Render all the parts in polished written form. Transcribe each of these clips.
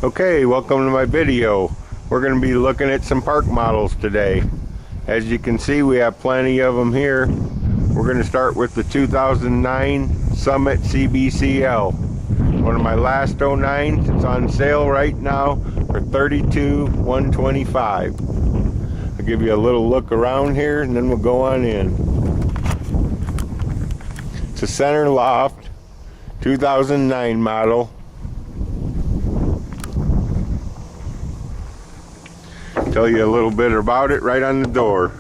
Okay, welcome to my video. We're going to be looking at some park models today. As you can see, we have plenty of them here. We're going to start with the 2009 Summit CBCL. One of my last 09s. It's on sale right now for $32,125. I'll give you a little look around here and then we'll go on in. It's a center loft, 2009 model. Tell you a little bit about it right on the door.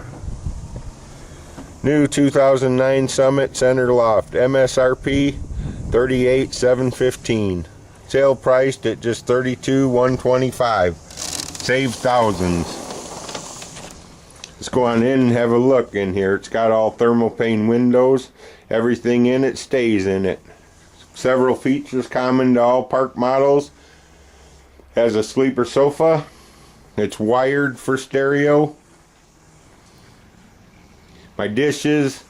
New 2009 Summit Center Loft, MSRP $38,715. Sale priced at just $32,125. Save thousands. Let's go on in and have a look in here. It's got all thermal pane windows. Everything in it stays in it. Several features common to all park models. Has a sleeper sofa. It's wired for stereo. My dishes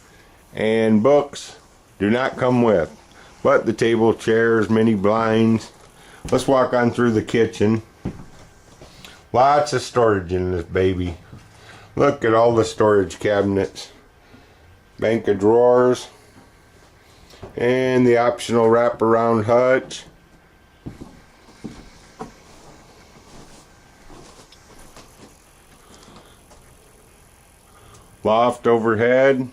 and books do not come with, but the table, chairs, mini blinds. Let's walk on through the kitchen. Lots of storage in this baby. Look at all the storage cabinets. Bank of drawers. And the optional wraparound hutch. Loft overhead.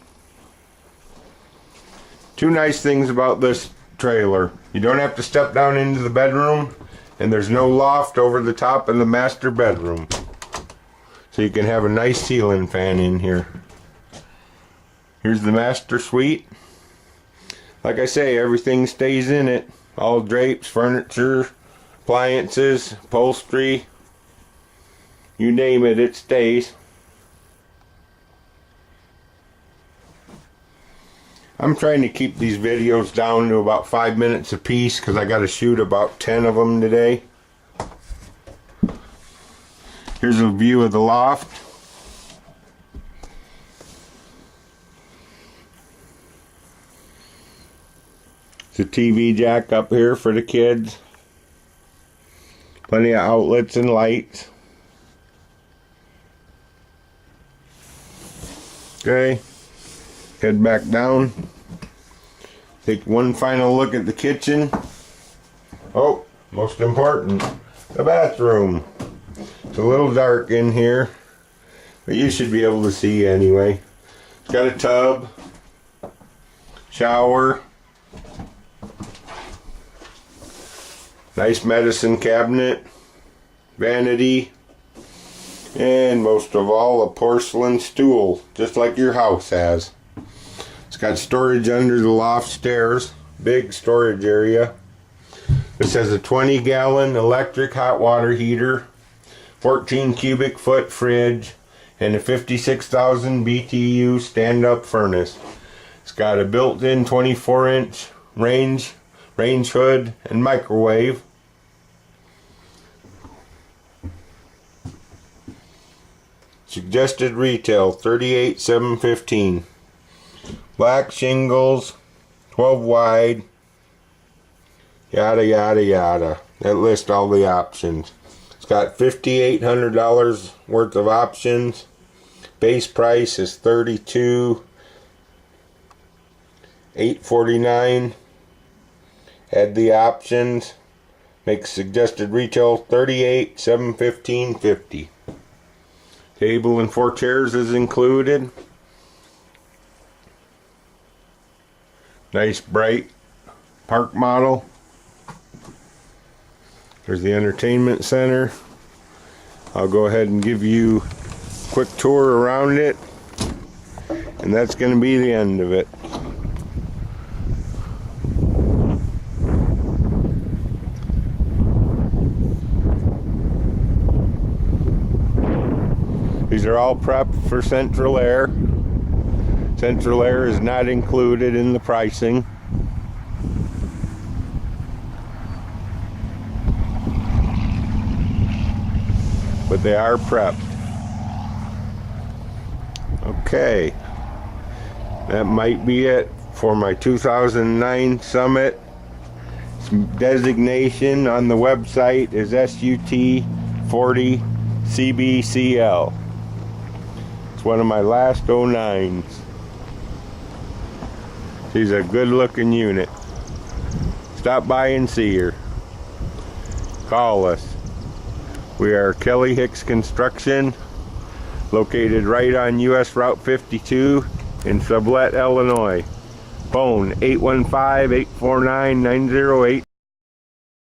Two nice things about this trailer. You don't have to step down into the bedroom, and there's no loft over the top of the master bedroom. So you can have a nice ceiling fan in here. Here's the master suite. Like I say, everything stays in it. All drapes, furniture, appliances, upholstery. You name it, it stays. I'm trying to keep these videos down to about 5 minutes a piece because I got to shoot about 10 of them today. Here's a view of the loft. It's a TV jack up here for the kids. Plenty of outlets and lights. Okay. Head back down. Take one final look at the kitchen. Oh, most important, the bathroom. It's a little dark in here, but you should be able to see anyway. It's got a tub, shower, nice medicine cabinet, vanity, and most of all, a porcelain stool, just like your house has. It's got storage under the loft stairs, big storage area. This has a 20-gallon electric hot water heater, 14 cubic foot fridge, and a 56,000 BTU stand-up furnace. It's got a built-in 24-inch range hood and microwave. Suggested retail $38,715. Black shingles, 12 wide, yada yada yada. That lists all the options. It's got $5,800 worth of options. Base price is $32,849. Add the options. Makes suggested retail $38,715.50. Table and 4 chairs is included. Nice bright park model. There's the entertainment center. I'll go ahead and give you a quick tour around it, and that's going to be the end of it. These are all prepped for central air. Central air is not included in the pricing. But they are prepped. Okay. That might be it for my 2009 Summit Its designation on the website is SUT 40 CBCL. It's one of my last 09s. She's a good looking unit. Stop by and see her. Call us. We are Kelly Hicks Construction, located right on US Route 52 in Sublette, Illinois. Phone 815-849-908.